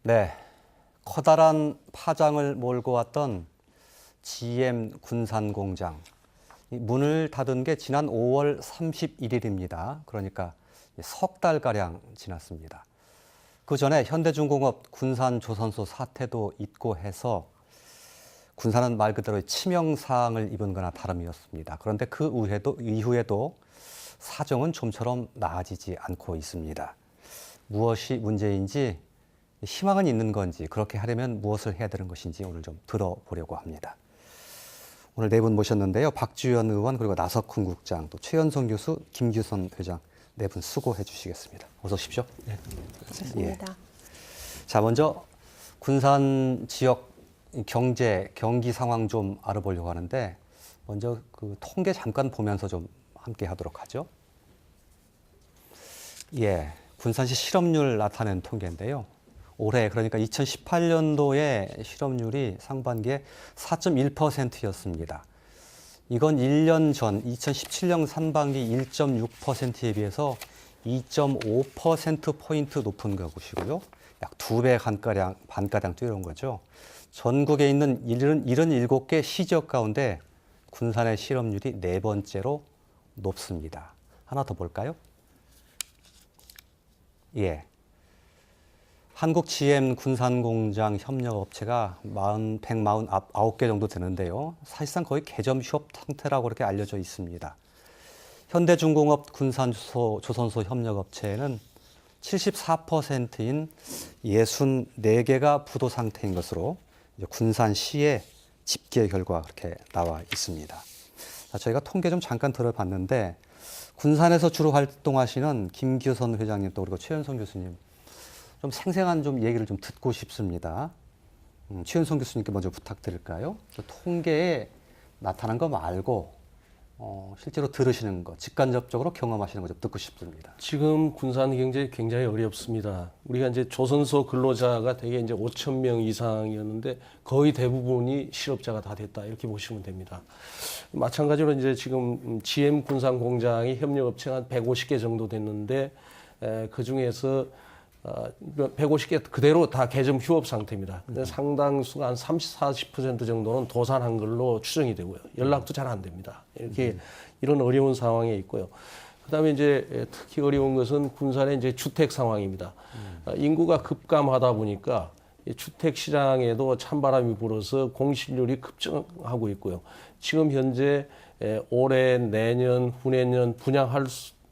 네, 커다란 파장을 몰고 왔던 GM 군산공장. 문을 닫은 게 지난 5월 31일입니다. 그러니까 석 달가량 지났습니다. 그 전에 현대중공업 군산조선소 사태도 있고 해서 군산은 말 그대로 치명상을 입은 거나 다름이었습니다. 그런데 그 이후에도 사정은 좀처럼 나아지지 않고 있습니다. 무엇이 문제인지, 희망은 있는 건지, 그렇게 하려면 무엇을 해야 되는 것인지 오늘 좀 들어보려고 합니다. 오늘 네 분 모셨는데요. 박주현 의원, 그리고 나석훈 국장, 또 최연성 교수, 김규선 회장, 네 분 수고해 주시겠습니다. 어서 오십시오. 네, 좋습니다. 자, 먼저 군산 지역 경기 상황 좀 알아보려고 하는데, 먼저 그 통계 잠깐 보면서 좀 함께 하도록 하죠. 예, 군산시 실업률 나타낸 통계인데요. 올해, 그러니까 2018년도에 실업률이 상반기에 4.1%였습니다. 이건 1년 전 2017년 상반기 1.6%에 비해서 2.5%포인트 높은 것이고요. 약 2배 반가량 뛰어온 거죠. 전국에 있는 77개 시지역 가운데 군산의 실업률이 네 번째로 높습니다. 하나 더 볼까요? 예. 한국 GM 군산공장 협력업체가 149개 정도 되는데요. 사실상 거의 개점 휴업 상태라고 그렇게 알려져 있습니다. 현대중공업 군산조선소 협력업체에는 74%인 64개가 부도 상태인 것으로 군산시의 집계 결과 그렇게 나와 있습니다. 자, 저희가 통계 좀 잠깐 들어봤는데, 군산에서 주로 활동하시는 김규선 회장님 또 그리고 최연성 교수님, 좀 생생한 좀 얘기를 좀 듣고 싶습니다. 최연성 교수님께 먼저 부탁드릴까요? 통계에 나타난 거 말고 실제로 들으시는 거, 직간접적으로 경험하시는 거 좀 듣고 싶습니다. 지금 군산 경제 굉장히 어렵습니다. 우리가 이제 조선소 근로자가 대개 이제 5천 명 이상이었는데 거의 대부분이 실업자가 다 됐다, 이렇게 보시면 됩니다. 마찬가지로 이제 지금 GM 군산 공장이 협력업체가 한 150개 정도 됐는데 그 중에서 150개 그대로 다 개점 휴업 상태입니다. 상당수가 한 30, 40% 정도는 도산한 걸로 추정이 되고요. 연락도 잘 안 됩니다. 이렇게 이런 어려운 상황에 있고요. 그다음에 이제 특히 어려운 것은 군산의 이제 주택 상황입니다. 인구가 급감하다 보니까 주택 시장에도 찬바람이 불어서 공실률이 급증하고 있고요. 지금 현재 올해, 내년, 후내년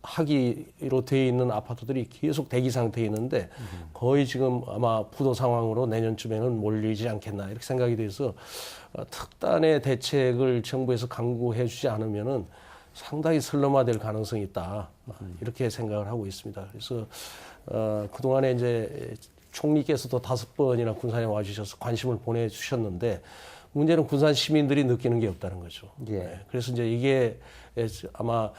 하기로 되어 있는 아파트들이 계속 대기 상태에 있는데 거의 지금 아마 부도 상황으로 내년쯤에는 몰리지 않겠나, 이렇게 생각이 돼서 특단의 대책을 정부에서 강구해 주지 않으면은 상당히 슬럼화될 가능성이 있다, 이렇게 생각을 하고 있습니다. 그래서 그동안에 이제 총리께서도 5번이나 군산에 와주셔서 관심을 보내주셨는데, 문제는 군산 시민들이 느끼는 게 없다는 거죠. 예. 그래서 이제 이게 아마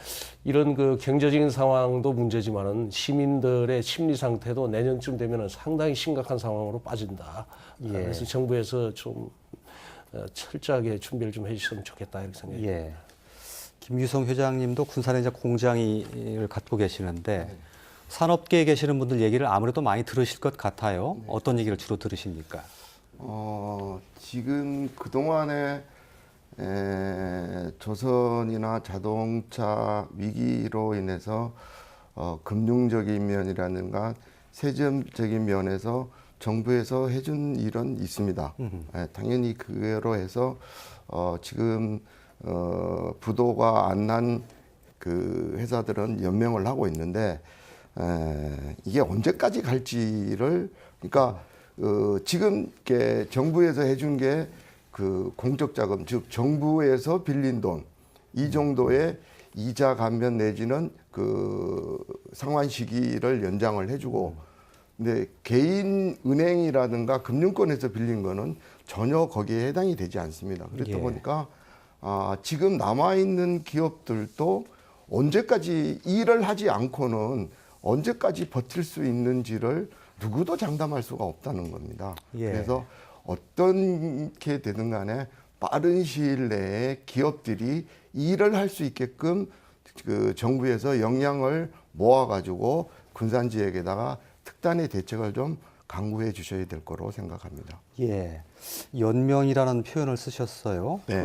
이런 그 경제적인 상황도 문제지만은 시민들의 심리 상태도 내년쯤 되면은 상당히 심각한 상황으로 빠진다. 예. 그래서 정부에서 좀 철저하게 준비를 좀 해주셨으면 좋겠다, 이렇게 생각합니다. 예. 김규성 회장님도 군산에 이제 공장을 갖고 계시는데, 산업계에 계시는 분들 얘기를 아무래도 많이 들으실 것 같아요. 어떤 얘기를 주로 들으십니까? 지금 그동안에 조선이나 자동차 위기로 인해서 금융적인 면이라든가 세금적인 면에서 정부에서 해준 일은 있습니다. 당연히 그거로 해서 지금 부도가 안 난 그 회사들은 연명을 하고 있는데, 이게 언제까지 갈지를, 그러니까 지금 정부에서 해준 게 그 공적 자금, 즉 정부에서 빌린 돈, 이 정도의 이자 감면 내지는 그 상환 시기를 연장을 해주고, 근데 개인 은행이라든가 금융권에서 빌린 거는 전혀 거기에 해당이 되지 않습니다. 그렇다 예. 보니까 지금 남아 있는 기업들도 언제까지 일을 하지 않고는 언제까지 버틸 수 있는지를 누구도 장담할 수가 없다는 겁니다. 예. 그래서 어떻게 되든 간에 빠른 시일 내에 기업들이 일을 할 수 있게끔 그 정부에서 역량을 모아가지고 군산 지역에다가 특단의 대책을 좀 강구해 주셔야 될 거로 생각합니다. 예, 연명이라는 표현을 쓰셨어요. 네.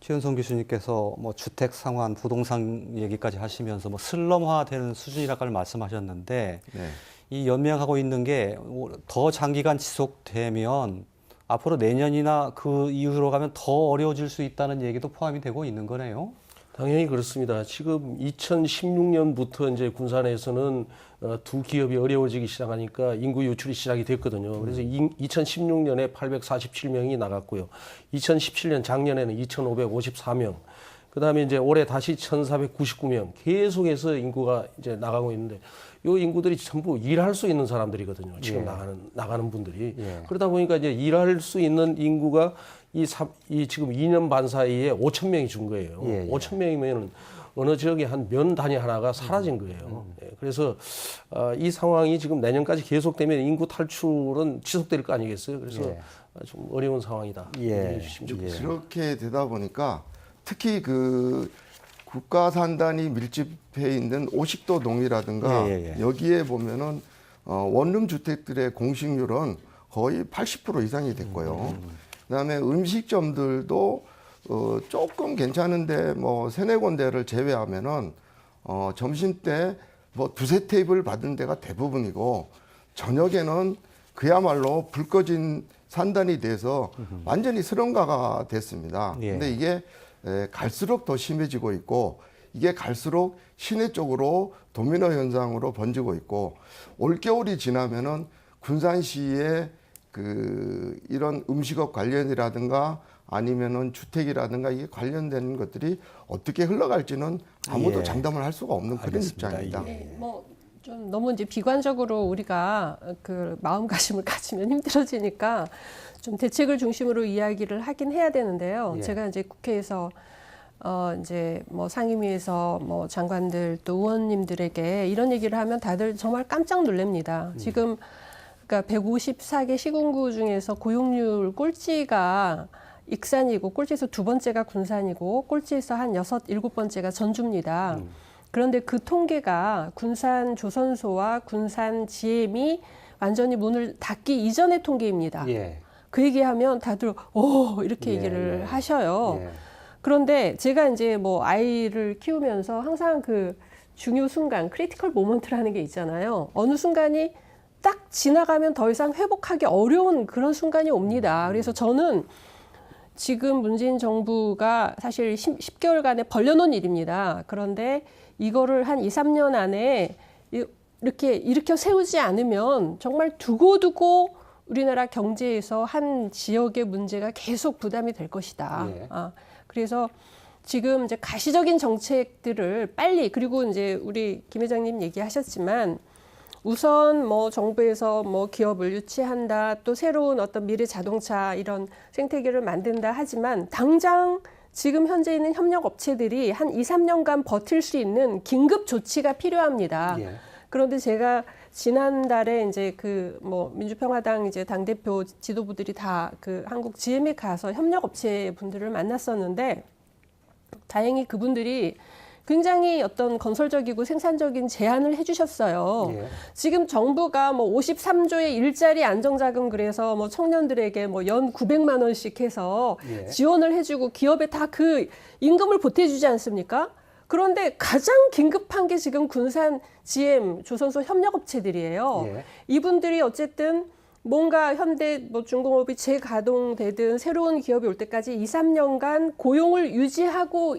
최현성 교수님께서 뭐 주택 상환, 부동산 얘기까지 하시면서 뭐 슬럼화되는 수준이라고 말씀하셨는데 네. 이 연명하고 있는 게 더 장기간 지속되면 앞으로 내년이나 그 이후로 가면 더 어려워질 수 있다는 얘기도 포함이 되고 있는 거네요. 당연히 그렇습니다. 지금 2016년부터 이제 군산에서는 두 기업이 어려워지기 시작하니까 인구 유출이 시작이 됐거든요. 그래서 2016년에 847명이 나갔고요. 2017년 작년에는 2,554명. 그다음에 이제 올해 다시 1,499명. 계속해서 인구가 이제 나가고 있는데 이 인구들이 전부 일할 수 있는 사람들이거든요. 지금 예. 나가는 분들이. 예. 그러다 보니까 이제 일할 수 있는 인구가 이 지금 2년 반 사이에 5천 명이 준 거예요. 예, 예. 5천 명이면 어느 지역에 한 면 단위 하나가 사라진 거예요. 예, 그래서 이 상황이 지금 내년까지 계속되면 인구 탈출은 지속될 거 아니겠어요? 그래서 예. 좀 어려운 상황이다. 예. 이해해 주시면 좋겠습니다. 그렇게 되다 보니까 특히 그 국가 산단이 밀집해 있는 오식도 동이라든가 예. 여기에 보면은 원룸 주택들의 공식률은 거의 80% 이상이 됐고요. 그다음에 음식점들도 조금 괜찮은데 뭐 세네 군데를 제외하면은 점심 때 뭐 두세 테이블 받은 데가 대부분이고 저녁에는 그야말로 불 꺼진 산단이 돼서 완전히 슬럼가가 됐습니다. 예. 근데 이게 갈수록 더 심해지고 있고 이게 갈수록 시내 쪽으로 도미노 현상으로 번지고 있고 올겨울이 지나면은 군산시의 그 이런 음식업 관련이라든가 아니면은 주택이라든가 이게 관련된 것들이 어떻게 흘러갈지는 아무도 예. 장담을 할 수가 없는 그런 알겠습니다. 입장입니다. 예. 네, 좀 너무 이제 비관적으로 우리가 그 마음가짐을 가지면 힘들어지니까 좀 대책을 중심으로 이야기를 하긴 해야 되는데요. 예. 제가 이제 국회에서 이제 뭐 상임위에서 뭐 장관들 또 의원님들에게 이런 얘기를 하면 다들 정말 깜짝 놀랍니다. 지금 그러니까 154개 시군구 중에서 고용률 꼴찌가 익산이고 꼴찌에서 두 번째가 군산이고 꼴찌에서 한 6, 7번째가 전주입니다. 그런데 그 통계가 군산 조선소와 군산 GM이 완전히 문을 닫기 이전의 통계입니다. 예. 그 얘기하면 다들 오 이렇게 예, 얘기를 예. 하셔요. 예. 그런데 제가 이제 뭐 아이를 키우면서 항상 그 중요 순간 크리티컬 모먼트라는 게 있잖아요. 어느 순간이 딱 지나가면 더 이상 회복하기 어려운 그런 순간이 옵니다. 그래서 저는 지금 문재인 정부가 사실 10개월간에 벌려놓은 일입니다. 그런데 이거를 한 2, 3년 안에 이렇게 일으켜 세우지 않으면 정말 두고두고 우리나라 경제에서 한 지역의 문제가 계속 부담이 될 것이다. 예. 그래서 지금 이제 가시적인 정책들을 빨리 그리고 이제 우리 김 회장님 얘기하셨지만 우선 뭐 정부에서 뭐 기업을 유치한다 또 새로운 어떤 미래 자동차 이런 생태계를 만든다 하지만 당장 지금 현재 있는 협력 업체들이 한 2, 3년간 버틸 수 있는 긴급 조치가 필요합니다. 예. 그런데 제가 지난달에 이제 그 뭐 민주평화당 이제 당대표 지도부들이 다 그 한국 GM에 가서 협력 업체 분들을 만났었는데 다행히 그분들이 굉장히 어떤 건설적이고 생산적인 제안을 해주셨어요. 예. 지금 정부가 뭐 53조의 일자리 안정자금 그래서 뭐 청년들에게 뭐 연 900만 원씩 해서 예. 지원을 해주고 기업에 다 그 임금을 보태주지 않습니까? 그런데 가장 긴급한 게 지금 군산 GM 조선소 협력업체들이에요. 예. 이분들이 어쨌든 뭔가 현대 뭐 중공업이 재가동되든 새로운 기업이 올 때까지 2, 3년간 고용을 유지하고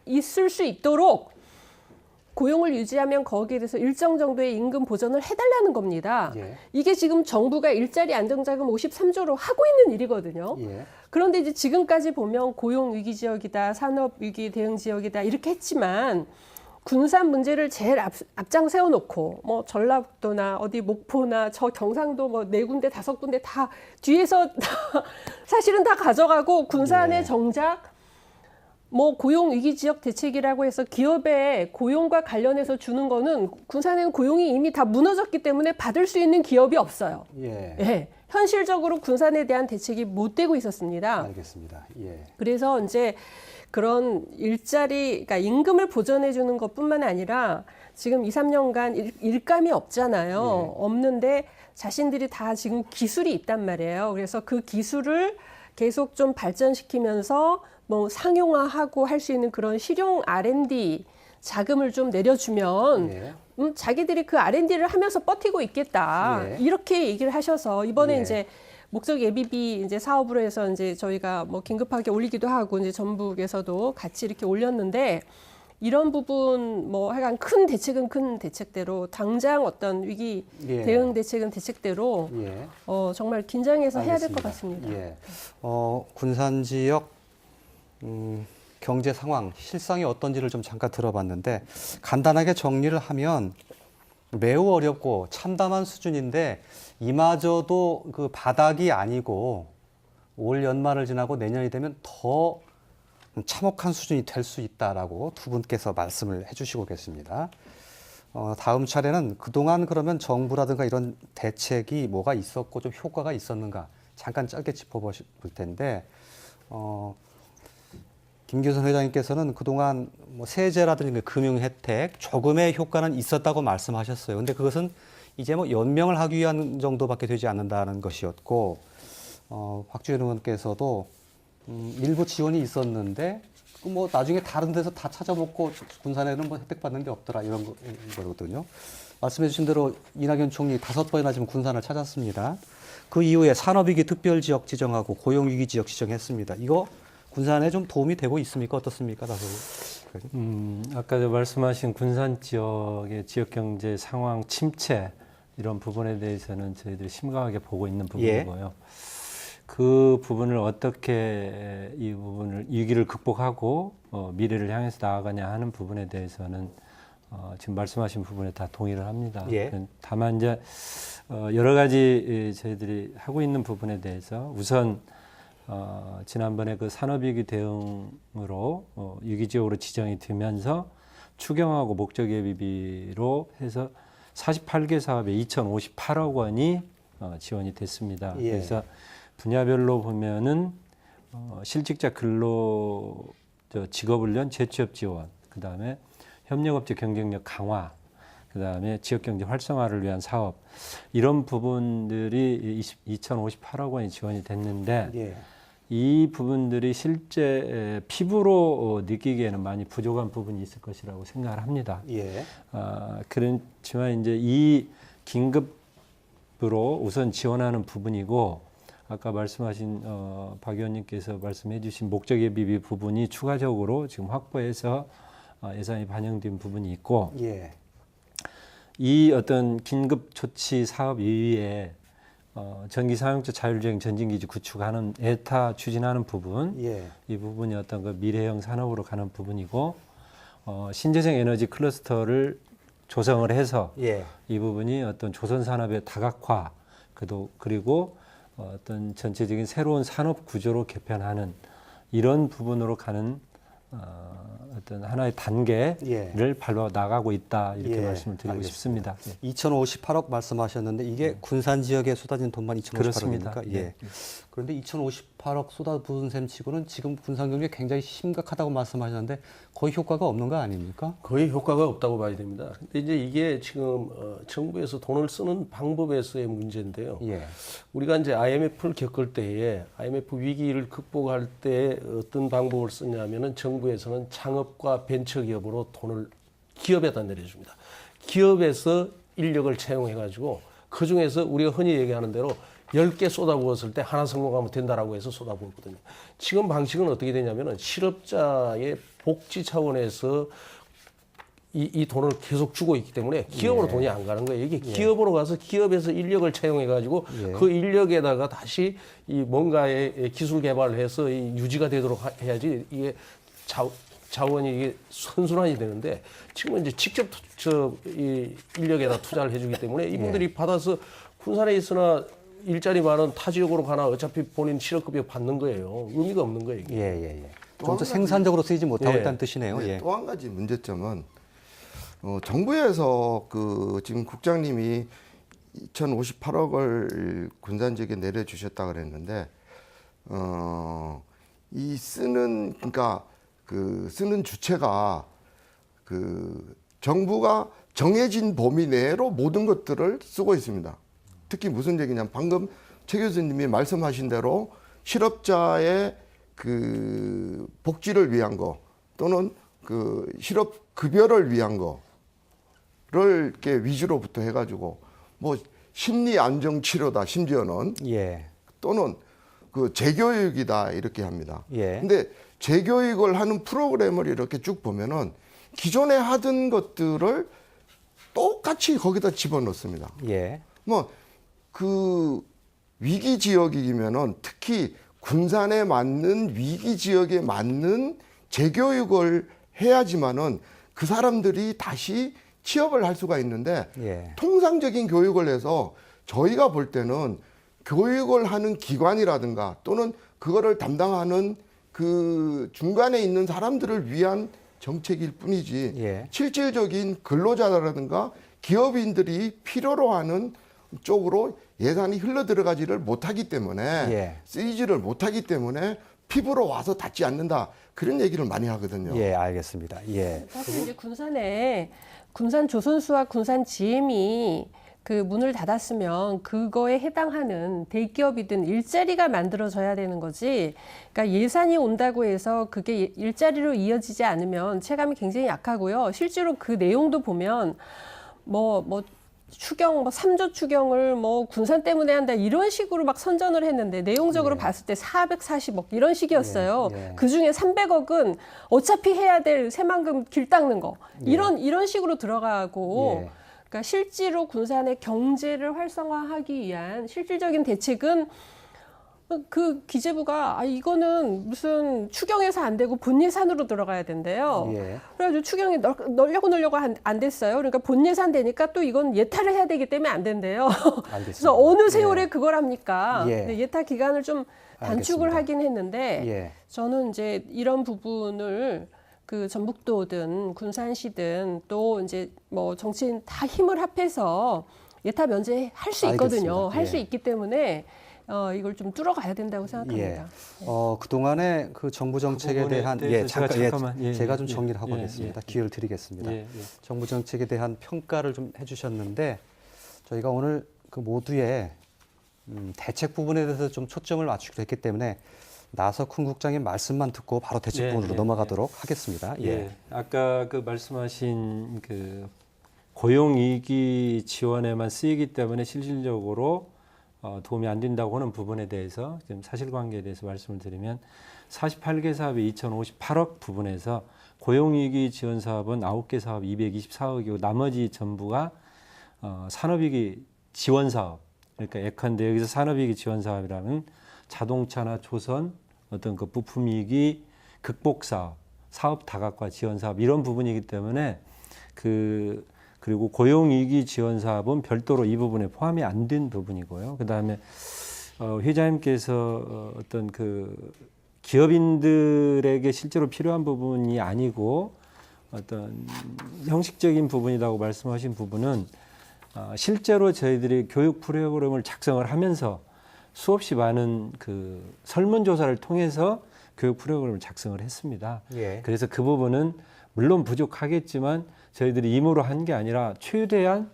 있을 수 있도록 고용을 유지하면 거기에 대해서 일정 정도의 임금 보전을 해달라는 겁니다. 예. 이게 지금 정부가 일자리 안정자금 53조로 하고 있는 일이거든요. 예. 그런데 이제 지금까지 보면 고용 위기 지역이다, 산업 위기 대응 지역이다 이렇게 했지만 군산 문제를 제일 앞장 세워놓고 뭐 전라북도나 어디 목포나 저 경상도 뭐 4군데 5군데 다 뒤에서 사실은 다 가져가고 군산에 네. 정작 뭐 고용 위기 지역 대책이라고 해서 기업의 고용과 관련해서 주는 거는 군산에는 고용이 이미 다 무너졌기 때문에 받을 수 있는 기업이 없어요. 예. 예. 현실적으로 군산에 대한 대책이 못 되고 있었습니다. 알겠습니다. 예. 그래서 이제 그런 일자리, 그러니까 임금을 보전해 주는 것뿐만 아니라 지금 2, 3년간 일감이 없잖아요. 예. 없는데 자신들이 다 지금 기술이 있단 말이에요. 그래서 그 기술을 계속 좀 발전시키면서 뭐 상용화하고 할 수 있는 그런 실용 R&D 자금을 좀 내려주면 예. 자기들이 그 R&D를 하면서 버티고 있겠다. 예. 이렇게 얘기를 하셔서 이번에 예. 이제 목적 예비비 이제 사업으로 해서 이제 저희가 뭐 긴급하게 올리기도 하고 이제 전북에서도 같이 이렇게 올렸는데 이런 부분 뭐 하여간 큰 대책은 큰 대책대로 당장 어떤 위기 예. 대응 대책은 대책대로 예. 정말 긴장해서 해야 될 것 알겠습니다. 같습니다. 예. 군산 지역 경제 상황, 실상이 어떤지를 좀 잠깐 들어봤는데 간단하게 정리를 하면 매우 어렵고 참담한 수준인데 이마저도 그 바닥이 아니고 올 연말을 지나고 내년이 되면 더 참혹한 수준이 될 수 있다라고 두 분께서 말씀을 해주시고 계십니다. 다음 차례는 그동안 그러면 정부라든가 이런 대책이 뭐가 있었고 좀 효과가 있었는가 잠깐 짧게 짚어볼 텐데 김규선 회장님께서는 그동안 뭐 세제라든지 금융 혜택 조금의 효과는 있었다고 말씀하셨어요. 근데 그것은 이제 뭐 연명을 하기 위한 정도밖에 되지 않는다는 것이었고 박주현 의원께서도 일부 지원이 있었는데 뭐 나중에 다른 데서 다 찾아먹고 군산에는 뭐 혜택 받는 게 없더라 이런 거거든요. 말씀해 주신 대로 이낙연 총리 5번이나 지금 군산을 찾았습니다. 그 이후에 산업위기 특별지역 지정하고 고용위기 지역 지정했습니다. 이거 군산에 좀 도움이 되고 있습니까? 어떻습니까? 아까 말씀하신 군산 지역의 지역경제 상황 침체 이런 부분에 대해서는 저희들이 심각하게 보고 있는 부분이고요. 그 부분을 어떻게 이 부분을 위기를 극복하고 미래를 향해서 나아가냐 하는 부분에 대해서는 지금 말씀하신 부분에 다 동의를 합니다. 예. 다만 이제 여러 가지 저희들이 하고 있는 부분에 대해서 우선 지난번에 그 산업위기 대응으로 위기지역으로 지정이 되면서 추경하고 목적예비비로 해서 48개 사업에 2,058억 원이 지원이 됐습니다. 예. 그래서 분야별로 보면은 실직자 근로 직업훈련 재취업 지원, 그 다음에 협력업체 경쟁력 강화, 그 다음에 지역경제 활성화를 위한 사업 이런 부분들이 2,058억 원이 지원이 됐는데 예. 이 부분들이 실제 피부로 느끼기에는 많이 부족한 부분이 있을 것이라고 생각을 합니다. 예. 그렇지만 이제 이 긴급으로 우선 지원하는 부분이고 아까 말씀하신 박 의원님께서 말씀해주신 목적예비비 부분이 추가적으로 지금 확보해서 예산이 반영된 부분이 있고 예. 이 어떤 긴급 조치 사업 이외에 전기 사용자 자율주행 전진기지 구축하는 에타 추진하는 부분, 예. 이 부분이 어떤 그 미래형 산업으로 가는 부분이고 신재생 에너지 클러스터를 조성을 해서 예. 이 부분이 어떤 조선 산업의 다각화 그리고 어떤 전체적인 새로운 산업 구조로 개편하는 이런 부분으로 가는 어떤 하나의 단계를 예. 밟아 나가고 있다 이렇게 예, 말씀을 드리고 알겠습니다. 싶습니다. 예. 2,058억 말씀하셨는데 이게 군산 지역에 쏟아진 돈만 2,058억입니까? 그렇습니다. 예. 예. 그런데 2,058억 쏟아부은 셈 치고는 지금 군산 경제 굉장히 심각하다고 말씀하셨는데 거의 효과가 없는 거 아닙니까? 거의 효과가 없다고 봐야 됩니다. 근데 이제 이게 지금 정부에서 돈을 쓰는 방법에서의 문제인데요. 예. 우리가 이제 IMF를 겪을 때에 IMF 위기를 극복할 때 어떤 방법을 쓰냐면은 정부에서는 창업과 벤처 기업으로 돈을 기업에다 내려줍니다. 기업에서 인력을 채용해가지고 그 중에서 우리가 흔히 얘기하는 대로 10개 쏟아부었을 때 하나 성공하면 된다라고 해서 쏟아부었거든요. 지금 방식은 어떻게 되냐면은 실업자의 복지 차원에서 이 돈을 계속 주고 있기 때문에 기업으로 예. 돈이 안 가는 거예요. 이게 기업으로 가서 기업에서 인력을 채용해가지고 예. 그 인력에다가 다시 이 뭔가의 기술 개발을 해서 이 유지가 되도록 해야지 이게 자원이 이게 선순환이 되는데 지금은 이제 직접 이 인력에다 투자를 해주기 때문에 이분들이 받아서 군산에 있으나 일자리 많은 타 지역으로 가나 어차피 본인 실업급여 받는 거예요. 의미가 없는 거예요. 이게. 예. 좀 더 생산적으로 쓰이지 못하고 예. 있다는 뜻이네요. 예. 또 한 가지 문제점은 정부에서 지금 국장님이 2,058억을 군산 지역에 내려주셨다 그랬는데 이 그러니까 쓰는 주체가 정부가 정해진 범위 내로 모든 것들을 쓰고 있습니다. 특히 무슨 얘기냐면 방금 최 교수님이 말씀하신 대로 실업자의 그 복지를 위한 거 또는 그 실업 급여를 위한 거를 이렇게 위주로부터 해가지고 뭐 심리 안정 치료다 심지어는 예. 또는 그 재교육이다 이렇게 합니다. 예. 근데 재교육을 하는 프로그램을 이렇게 쭉 보면은 기존에 하던 것들을 똑같이 거기다 집어넣습니다. 예. 뭐 그 위기 지역이면은 특히 군산에 맞는 위기 지역에 맞는 재교육을 해야지만은 그 사람들이 다시 취업을 할 수가 있는데 예. 통상적인 교육을 해서 저희가 볼 때는 교육을 하는 기관이라든가 또는 그거를 담당하는 그 중간에 있는 사람들을 위한 정책일 뿐이지 예. 실질적인 근로자라든가 기업인들이 필요로 하는 쪽으로 예산이 흘러 들어가지를 못하기 때문에 예. 쓰이지를 못하기 때문에 피부로 와서 닿지 않는다 그런 얘기를 많이 하거든요. 예, 알겠습니다. 예. 사실 이제 군산에 군산 조선수와 군산 GM이 그 문을 닫았으면 그거에 해당하는 대기업이든 일자리가 만들어져야 되는 거지. 그러니까 예산이 온다고 해서 그게 일자리로 이어지지 않으면 체감이 굉장히 약하고요. 실제로 그 내용도 보면 뭐 추경, 3조 추경을 군산 때문에 한다 이런 식으로 막 선전을 했는데 내용적으로 봤을 때 440억 이런 식이었어요. 예. 그 중에 300억은 어차피 해야 될 새만금 길 닦는 거 이런 식으로 들어가고. 예. 그러니까 실제로 군산의 경제를 활성화하기 위한 실질적인 대책은 그 기재부가 이거는 무슨 추경해서 안 되고 본 예산으로 들어가야 된대요. 예. 그래가지고 추경이 넣으려고 안 됐어요. 그러니까 본 예산 되니까 또 이건 예타를 해야 되기 때문에 안 된대요. 알겠습니다. 그래서 어느 세월에 그걸 합니까? 예. 근데 예타 기간을 좀 단축을 알겠습니다. 하긴 했는데 예. 저는 이제 이런 부분을 그 전북도든 군산시든 또 이제 뭐 정치인 다 힘을 합해서 예타 면제할 수 있거든요. 알겠습니다. 할 수 예. 있기 때문에 이걸 좀 뚫어가야 된다고 생각합니다. 그동안에 그 정부 정책에 부분에 대한 대해서 잠깐만, 제가 좀 예, 정리를 하고 예, 하겠습니다. 예, 기회를 드리겠습니다. 예, 예. 정부 정책에 대한 평가를 좀 해주셨는데 저희가 오늘 그 모두의 대책 부분에 대해서 좀 초점을 맞추기로 했기 때문에 나석훈 국장의 말씀만 듣고 바로 대책 예, 부분으로 예, 넘어가도록 하겠습니다. 예. 아까 그 말씀하신 그 고용위기 지원에만 쓰이기 때문에 실질적으로 도움이 안 된다고 하는 부분에 대해서 지금 사실관계에 대해서 말씀을 드리면 48개 사업이 2,058억 부분에서 고용위기 지원 사업은 9개 사업 224억이고 나머지 전부가 산업위기 지원 사업. 그러니까 예컨대 여기서 산업위기 지원 사업이라면 자동차나 조선 어떤 그 부품위기 극복 사업, 사업 다각화 지원 사업 이런 부분이기 때문에 그리고 고용위기 지원 사업은 별도로 이 부분에 포함이 안 된 부분이고요. 그다음에 회장님께서 어떤 그 기업인들에게 실제로 필요한 부분이 아니고 어떤 형식적인 부분이라고 말씀하신 부분은 실제로 저희들이 교육 프로그램을 작성을 하면서 수없이 많은 그 설문조사를 통해서 교육 프로그램을 작성을 했습니다. 예. 그래서 그 부분은 물론 부족하겠지만 저희들이 임으로 한 게 아니라 최대한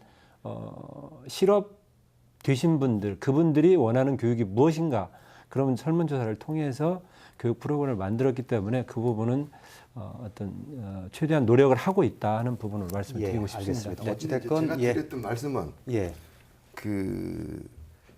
실업 되신 분들, 그분들이 원하는 교육이 무엇인가 그런 설문조사를 통해서 교육 프로그램을 만들었기 때문에 그 부분은 최대한 노력을 하고 있다 하는 부분을 말씀드리고 예, 싶습니다. 알겠습니다. 네. 어찌됐건 제가 드렸던 말씀은 예. 그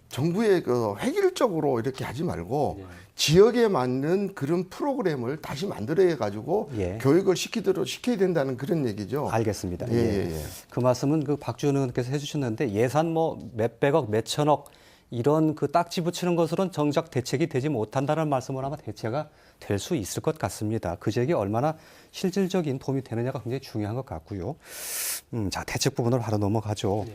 정부의 그 획일적으로 이렇게 하지 말고 예. 지역에 맞는 그런 프로그램을 다시 만들어야 가지고 예. 교육을 시켜야 된다는 그런 얘기죠. 알겠습니다. 예. 그 말씀은 그 박주현 의원께서 해주셨는데 예산 몇백억, 몇천억 이런 그 딱지 붙이는 것으로는 정작 대책이 되지 못한다는 말씀은 아마 대체가 될 수 있을 것 같습니다. 그 지역이 얼마나 실질적인 도움이 되느냐가 굉장히 중요한 것 같고요. 자, 대책 부분으로 바로 넘어가죠.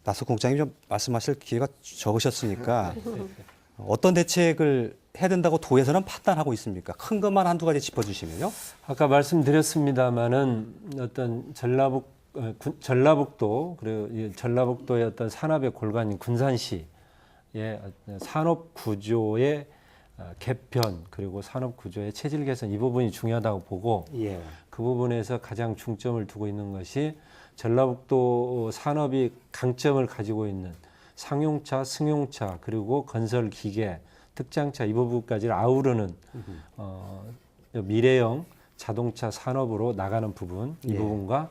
나석훈 국장님 좀 말씀하실 기회가 적으셨으니까 어떤 대책을 해야 된다고 도에서는 판단하고 있습니까? 큰 것만 한두 가지 짚어주시면요. 아까 말씀드렸습니다마는 어떤 전라북도 그리고 이 전라북도의 어떤 산업의 골간인 군산시의 산업 구조의 개편 그리고 산업 구조의 체질 개선 이 부분이 중요하다고 보고 예. 그 부분에서 가장 중점을 두고 있는 것이 전라북도 산업이 강점을 가지고 있는 상용차, 승용차, 그리고 건설 기계, 특장차 이 부분까지를 아우르는 미래형 자동차 산업으로 나가는 부분, 이 예. 부분과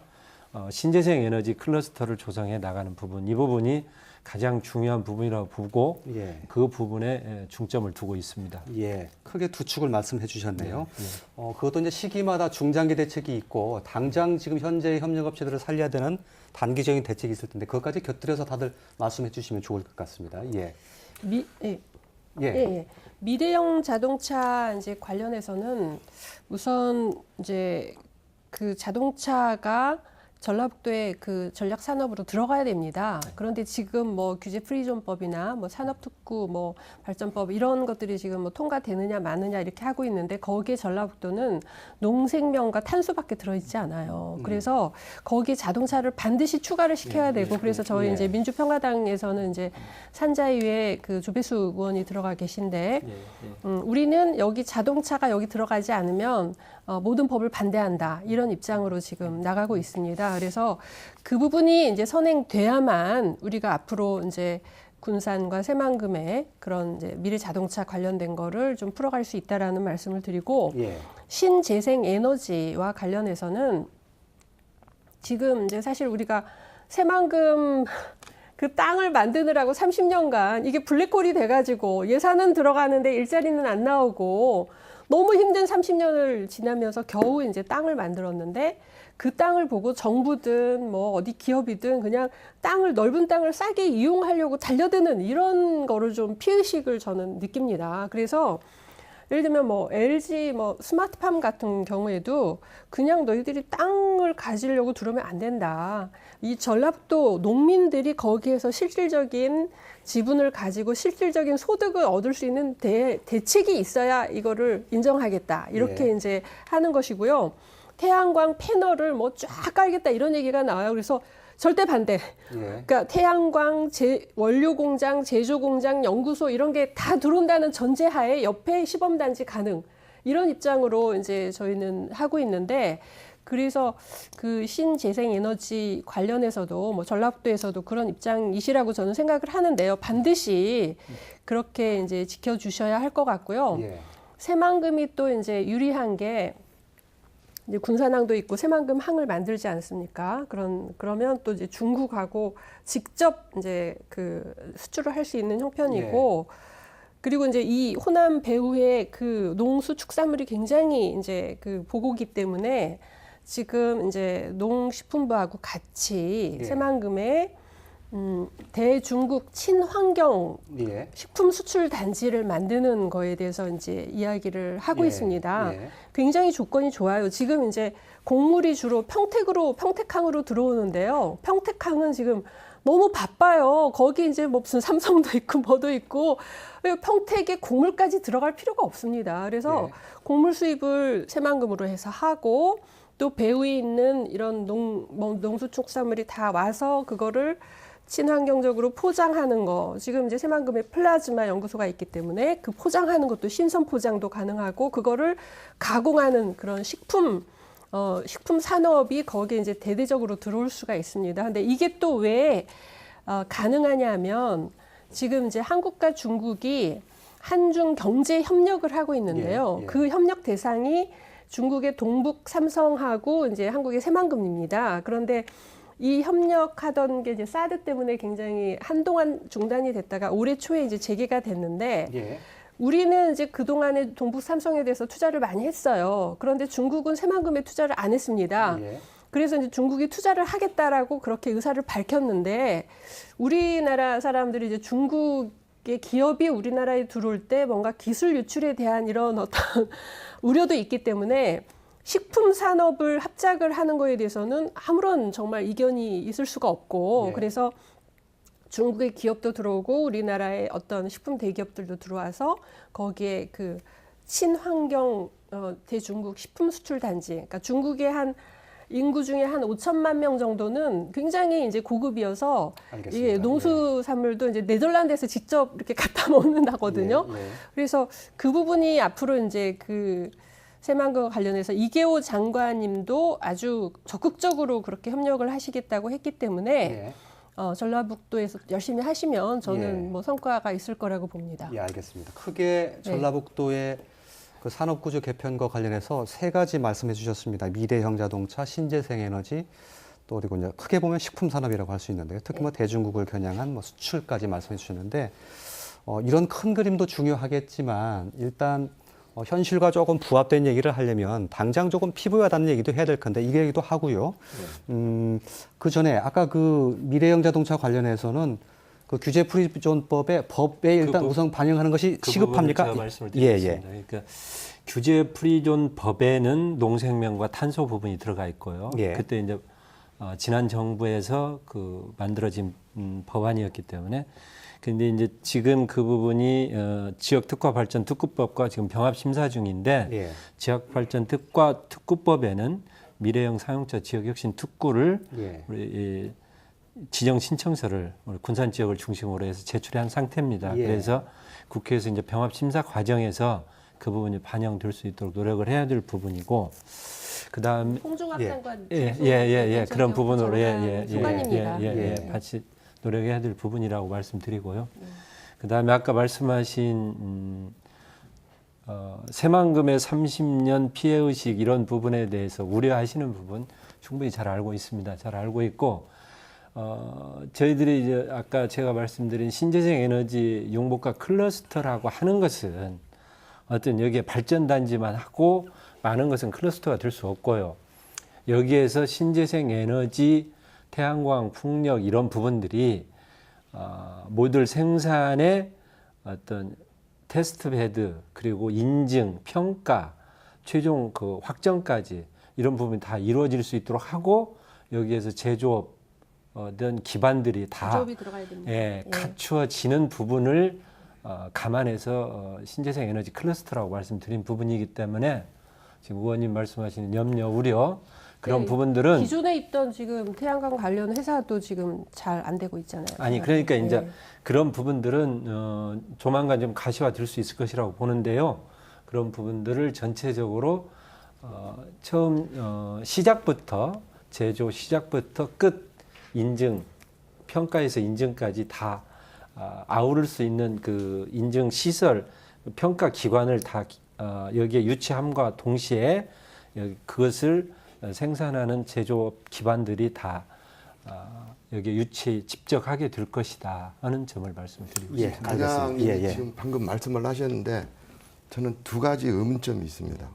신재생 에너지 클러스터를 조성해 나가는 부분, 이 부분이 가장 중요한 부분이라고 보고 예. 그 부분에 중점을 두고 있습니다. 예, 크게 두 축을 말씀해 주셨네요. 그것도 이제 시기마다 중장기 대책이 있고 당장 지금 현재 협력업체들을 살려야 되는 단기적인 대책이 있을 텐데 그것까지 곁들여서 다들 말씀해 주시면 좋을 것 같습니다. 예. 예. 예. 예. 미래형 자동차 이제 관련해서는 우선 이제 그 자동차가 전라북도의 그 전략 산업으로 들어가야 됩니다. 그런데 지금 뭐 규제 프리존법이나 뭐 산업특구 뭐 발전법 이런 것들이 지금 뭐 통과되느냐 마느냐 이렇게 하고 있는데 거기에 전라북도는 농생명과 탄소밖에 들어있지 않아요. 그래서 거기에 자동차를 반드시 추가를 시켜야 되고 그래서 저희 이제 민주평화당에서는 이제 산자위에 그 조배수 의원이 들어가 계신데 우리는 여기 자동차가 여기 들어가지 않으면 모든 법을 반대한다 이런 입장으로 지금 나가고 있습니다. 그래서 그 부분이 이제 선행돼야만 우리가 앞으로 이제 군산과 새만금의 그런 이제 미래 자동차 관련된 거를 좀 풀어갈 수 있다라는 말씀을 드리고 예. 신재생 에너지와 관련해서는 지금 이제 사실 우리가 새만금 그 땅을 만드느라고 30년간 이게 블랙홀이 돼가지고 예산은 들어가는데 일자리는 안 나오고 너무 힘든 30년을 지나면서 겨우 이제 땅을 만들었는데 그 땅을 보고 정부든 뭐 어디 기업이든 그냥 땅을 넓은 땅을 싸게 이용하려고 달려드는 이런 거를 좀 피의식을 저는 느낍니다. 그래서 예를 들면 뭐 LG 뭐 스마트팜 같은 경우에도 그냥 너희들이 땅을 가지려고 들어오면 안 된다. 이 전라북도 농민들이 거기에서 실질적인 지분을 가지고 실질적인 소득을 얻을 수 있는 대책이 있어야 이거를 인정하겠다. 이렇게 예. 이제 하는 것이고요. 태양광 패널을 뭐 쫙 깔겠다 이런 얘기가 나와요. 그래서 절대 반대. 예. 그러니까 태양광 원료 공장, 제조 공장, 연구소 이런 게 다 들어온다는 전제하에 옆에 시범단지 가능. 이런 입장으로 이제 저희는 하고 있는데 그래서 그 신재생 에너지 관련해서도 뭐 전라북도에서도 그런 입장이시라고 저는 생각을 하는데요. 반드시 그렇게 이제 지켜주셔야 할 것 같고요. 예. 새만금이 또 이제 유리한 게 이제 군산항도 있고 새만금 항을 만들지 않습니까? 그러면 또 이제 중국하고 직접 이제 그 수출을 할 수 있는 형편이고 그리고 이제 이 호남 배후의 그 농수축산물이 굉장히 이제 그 보고기 때문에 지금 이제 농식품부하고 같이 예. 새만금에 대중국 친환경 예. 식품 수출 단지를 만드는 거에 대해서 이제 이야기를 하고 예. 있습니다. 예. 굉장히 조건이 좋아요. 지금 이제 곡물이 주로 평택항으로 들어오는데요. 평택항은 지금 너무 바빠요. 거기 이제 뭐 무슨 삼성도 있고 뭐도 있고 평택에 곡물까지 들어갈 필요가 없습니다. 그래서 예. 곡물 수입을 새만금으로 해서 하고 또 배후에 있는 이런 농수축산물이 다 와서 그거를 친환경적으로 포장하는 거. 지금 이제 새만금에 플라즈마 연구소가 있기 때문에 그 포장하는 것도 신선 포장도 가능하고 그거를 가공하는 그런 식품 산업이 거기에 이제 대대적으로 들어올 수가 있습니다. 근데 이게 또 왜 가능하냐 하면 지금 이제 한국과 중국이 한중 경제 협력을 하고 있는데요. 예, 예. 그 협력 대상이 중국의 동북 삼성하고 이제 한국의 새만금입니다. 그런데 이 협력하던 게 이제 사드 때문에 굉장히 한동안 중단이 됐다가 올해 초에 이제 재개가 됐는데 예. 우리는 이제 그동안에 동북 삼성에 대해서 투자를 많이 했어요. 그런데 중국은 새만금에 투자를 안 했습니다. 예. 그래서 이제 중국이 투자를 하겠다라고 그렇게 의사를 밝혔는데 우리나라 사람들이 이제 중국의 기업이 우리나라에 들어올 때 뭔가 기술 유출에 대한 이런 어떤 우려도 있기 때문에 식품 산업을 합작을 하는 거에 대해서는 아무런 정말 이견이 있을 수가 없고 예. 그래서 중국의 기업도 들어오고 우리나라의 어떤 식품 대기업들도 들어와서 거기에 그 친환경 대중국 식품 수출 단지, 그러니까 중국의 한 인구 중에 한 5천만 명 정도는 굉장히 이제 고급이어서 알겠습니다. 이게 농수산물도 이제 네덜란드에서 직접 이렇게 갖다 먹는다거든요. 예. 예. 그래서 그 부분이 앞으로 이제 그 새만금 관련해서 이계호 장관님도 아주 적극적으로 그렇게 협력을 하시겠다고 했기 때문에 예. 전라북도에서 열심히 하시면 저는 예. 뭐 성과가 있을 거라고 봅니다. 예, 알겠습니다. 크게 전라북도의 그 산업구조 개편과 관련해서 세 가지 말씀해 주셨습니다. 미래형자동차, 신재생에너지, 또 그리고 이제 크게 보면 식품산업이라고 할 수 있는데요. 특히 뭐 대중국을 겨냥한 뭐 수출까지 말씀해 주셨는데 이런 큰 그림도 중요하겠지만 일단 현실과 조금 부합된 얘기를 하려면 당장 조금 피부에 와닿는 얘기도 해야 될 건데 이 얘기도 하고요. 그 전에 아까 그 미래형 자동차 관련해서는 그 규제 프리존법에 법에 일단 우선 반영하는 것이 그 시급합니까? 부분을 제가 말씀을 드리겠습니다. 그러니까 규제 프리존 법에는 농생명과 탄소 부분이 들어가 있고요. 예. 그때 이제 지난 정부에서 그 만들어진 법안이었기 때문에 근데 이제 지금 그 부분이 지역 특화 발전 특구법과 지금 병합 심사 중인데 예. 지역 발전 특구법에는 미래형 사용자 지역 혁신 특구를 예. 우리 이 지정 신청서를 우리 군산 지역을 중심으로 해서 제출한 상태입니다. 예. 그래서 국회에서 이제 병합 심사 과정에서 그 부분이 반영될 수 있도록 노력을 해야 될 부분이고 그다음에 홍중합장관 그런 부분으로 소관입니다. 같이 노력해야 될 부분이라고 말씀드리고요. 그다음에 아까 말씀하신 새만금의 30년 피해 의식 이런 부분에 대해서 우려하시는 부분 충분히 잘 알고 있습니다. 잘 알고 있고 저희들이 이제 아까 제가 말씀드린 신재생 에너지 융복합 클러스터라고 하는 것은 어떤 여기에 발전단지만 하고 많은 것은 클러스터가 될 수 없고요. 여기에서 신재생 에너지, 태양광, 풍력 이런 부분들이 모듈 생산의 어떤 테스트 베드 그리고 인증, 평가, 최종 그 확정까지 이런 부분이 다 이루어질 수 있도록 하고 여기에서 제조업 된 기반들이 다 조업이 들어가야 됩니다. 갖추어지는 부분을 감안해서 신재생 에너지 클러스터라고 말씀드린 부분이기 때문에 지금 의원님 말씀하시는 염려, 우려 그런 부분들은 기존에 있던 지금 태양광 관련 회사도 지금 잘 안 되고 있잖아요. 아니 그러니까 이제 그런 부분들은 조만간 좀 가시화될 수 있을 것이라고 보는데요. 그런 부분들을 전체적으로 처음 시작부터 제조 시작부터 끝 인증 평가에서 인증까지 다 아우를 수 있는 그 인증 시설 평가 기관을 다 여기에 유치함과 동시에 그것을 생산하는 제조업 기반들이 다 여기에 유치 집적하게 될 것이다 하는 점을 말씀드리고 예, 싶습니다. 과장님이 알겠습니다. 예, 예. 지금 방금 말씀을 하셨는데 저는 두 가지 의문점이 있습니다.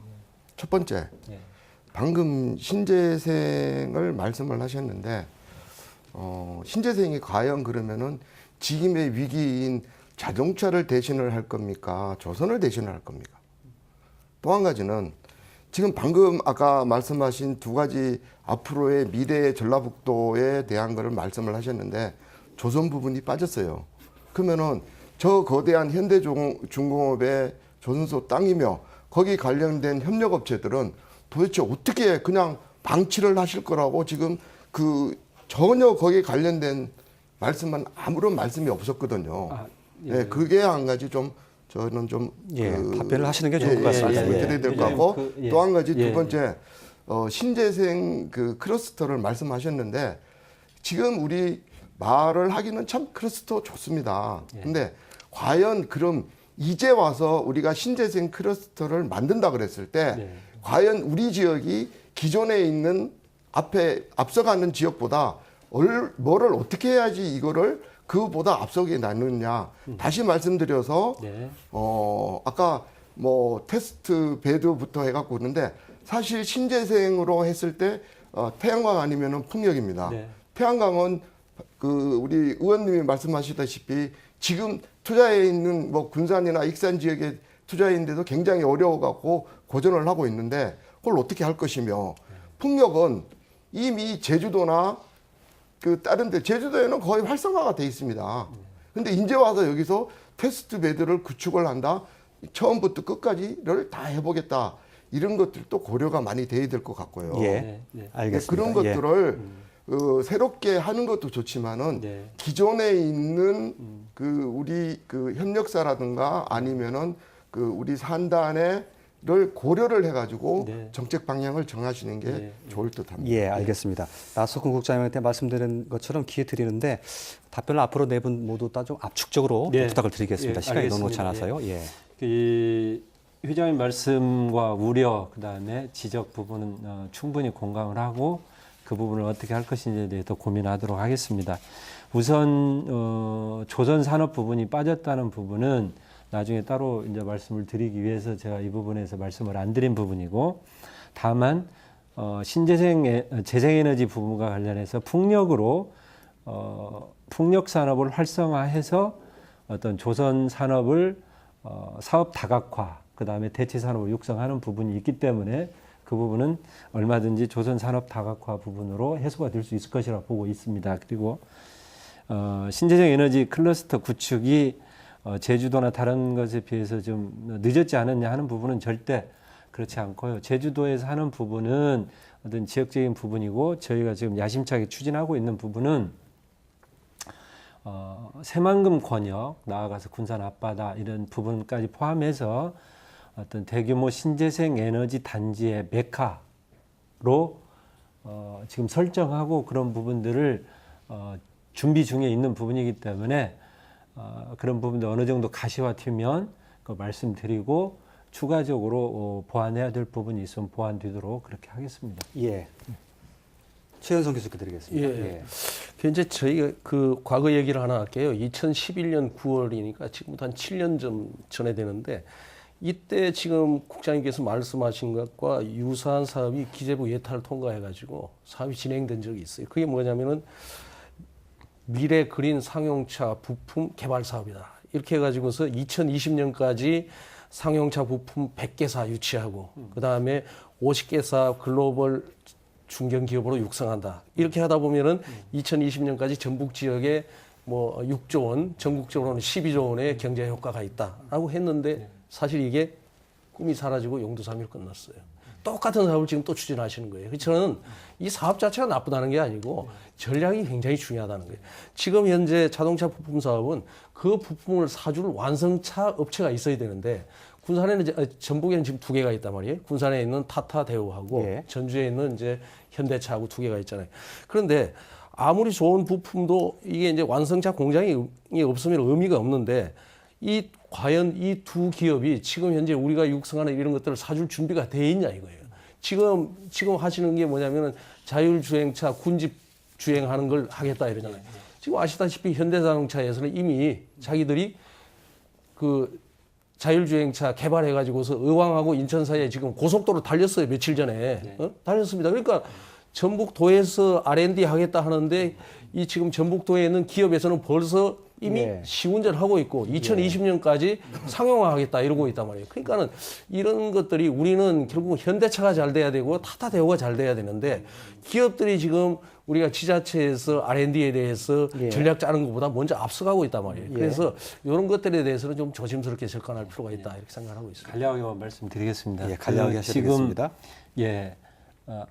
첫 번째, 예. 방금 신재생을 말씀을 하셨는데 신재생이 과연 그러면은 지금의 위기인 자동차를 대신을 할 겁니까? 조선을 대신을 할 겁니까? 또 한 가지는 지금 방금 아까 말씀하신 두 가지 앞으로의 미래의 전라북도에 대한 거를 말씀을 하셨는데 조선 부분이 빠졌어요. 그러면은 저 거대한 현대중공업의 조선소 땅이며 거기 관련된 협력업체들은 도대체 어떻게 그냥 방치를 하실 거라고 지금 그 전혀 거기에 관련된 말씀만 아무런 말씀이 없었거든요. 예, 그게 한 가지 좀 저는 좀 답변을 하시는 게 좋을 것 같습니다. 말씀을 예. 드려야 될 것 같고 그, 또 한 가지 두 번째 신재생 그 클러스터를 말씀하셨는데 지금 우리 말을 하기는 참 클러스터 좋습니다. 근데 과연 그럼 이제 와서 우리가 신재생 클러스터를 만든다 그랬을 때 과연 우리 지역이 기존에 있는 앞서가는 지역보다 뭐를 어떻게 해야지 이거를 그보다 앞서게 나느냐. 다시 말씀드려서 아까 뭐 테스트 베드부터 해갖고 그러는데 사실 신재생으로 했을 때 태양광 아니면은 풍력입니다. 태양광은 그 우리 의원님이 말씀하시다시피 지금 투자해 있는 뭐 군산이나 익산 지역에 투자해 있는데도 굉장히 어려워갖고 고전을 하고 있는데 그걸 어떻게 할 것이며 풍력은 이미 제주도나 그 다른 데 제주도에는 거의 활성화가 돼 있습니다. 근데 이제 와서 여기서 테스트 베드를 구축을 한다. 처음부터 끝까지를 다 해보겠다. 이런 것들도 고려가 많이 돼야 될 것 같고요. 예, 알겠습니다. 그런 것들을 새롭게 하는 것도 좋지만은 기존에 있는 그 우리 그 협력사라든가 아니면은 그 우리 산단의 고려를 해가지고 네. 정책 방향을 정하시는 게 네. 좋을 듯합니다. 예, 알겠습니다. 나석훈 국장님한테 말씀드린 것처럼 기회 드리는데 답변을 앞으로 네 분 모두 다 좀 압축적으로 네. 부탁을 드리겠습니다. 예, 시간이 알겠습니다. 넉넉지 않아서요. 예. 이 회장님 말씀과 우려 그다음에 지적 부분은 충분히 공감을 하고 그 부분을 어떻게 할 것인지에 대해서 고민하도록 하겠습니다. 우선 조선 산업 부분이 빠졌다는 부분은 나중에 따로 이제 말씀을 드리기 위해서 제가 이 부분에서 말씀을 안 드린 부분이고, 다만 재생에너지 부분과 관련해서 풍력으로 풍력 산업을 활성화해서 어떤 조선 산업을 사업 다각화, 그 다음에 대체 산업을 육성하는 부분이 있기 때문에 그 부분은 얼마든지 조선 산업 다각화 부분으로 해소가 될 수 있을 것이라고 보고 있습니다. 그리고 신재생 에너지 클러스터 구축이 제주도나 다른 것에 비해서 좀 늦었지 않았냐 하는 부분은 절대 그렇지 않고요. 제주도에서 하는 부분은 어떤 지역적인 부분이고, 저희가 지금 야심차게 추진하고 있는 부분은 새만금 권역, 나아가서 군산 앞바다 이런 부분까지 포함해서 어떤 대규모 신재생 에너지 단지의 메카로 지금 설정하고 그런 부분들을 준비 중에 있는 부분이기 때문에 그런 부분도 어느 정도 가시화되면 그 말씀드리고, 추가적으로 보완해야 될 부분이 있으면 보완되도록 그렇게 하겠습니다. 예. 최현성 교수께 드리겠습니다. 예. 이제 저희가 그 과거 얘기를 하나 할게요. 2011년 9월이니까 지금부터 한 7년 전에 되는데, 이때 지금 국장님께서 말씀하신 것과 유사한 사업이 기재부 예타를 통과해가지고 사업이 진행된 적이 있어요. 그게 뭐냐면은 미래 그린 상용차 부품 개발 사업이다. 이렇게 해가지고서 2020년까지 상용차 부품 100개사 유치하고, 그 다음에 50개사 글로벌 중견기업으로 육성한다. 이렇게 하다 보면은 2020년까지 전북 지역에 뭐 6조 원, 전국적으로는 12조 원의 경제 효과가 있다라고 했는데, 사실 이게 꿈이 사라지고 용두사미로 끝났어요. 똑같은 사업을 지금 또 추진하시는 거예요. 그래서 저는 이 사업 자체가 나쁘다는 게 아니고 전략이 굉장히 중요하다는 거예요. 지금 현재 자동차 부품 사업은 그 부품을 사줄 완성차 업체가 있어야 되는데, 군산에는 전북에는 지금 2개가 있단 말이에요. 군산에 있는 타타 대우하고 예. 전주에 있는 이제 현대차하고 2개가 있잖아요. 그런데 아무리 좋은 부품도 이게 이제 완성차 공장이 없으면 의미가 없는데, 과연 이 두 기업이 지금 현재 우리가 육성하는 이런 것들을 사줄 준비가 돼 있냐 이거예요. 지금 하시는 게 뭐냐면은 자율주행차 군집 주행하는 걸 하겠다 이러잖아요. 지금 아시다시피 현대자동차에서는 이미 자기들이 그 자율주행차 개발해가지고서 의왕하고 인천 사이에 지금 고속도로 달렸어요. 며칠 전에. 달렸습니다. 그러니까 전북도에서 R&D 하겠다 하는데, 이 지금 전북도에 있는 기업에서는 벌써 이미 시운전하고 있고 2020년까지 상용화하겠다 이러고 있단 말이에요. 그러니까는 이런 것들이 우리는 결국 현대차가 잘 돼야 되고 타타 대우가 잘 돼야 되는데, 기업들이 지금 우리가 지자체에서 R&D에 대해서 전략 짜는 것보다 먼저 앞서가고 있단 말이에요. 그래서 이런 것들에 대해서는 좀 조심스럽게 접근할 필요가 있다 이렇게 생각하고 있습니다. 간략하게 말씀드리겠습니다. 예, 간략하게 하셔야겠습니다.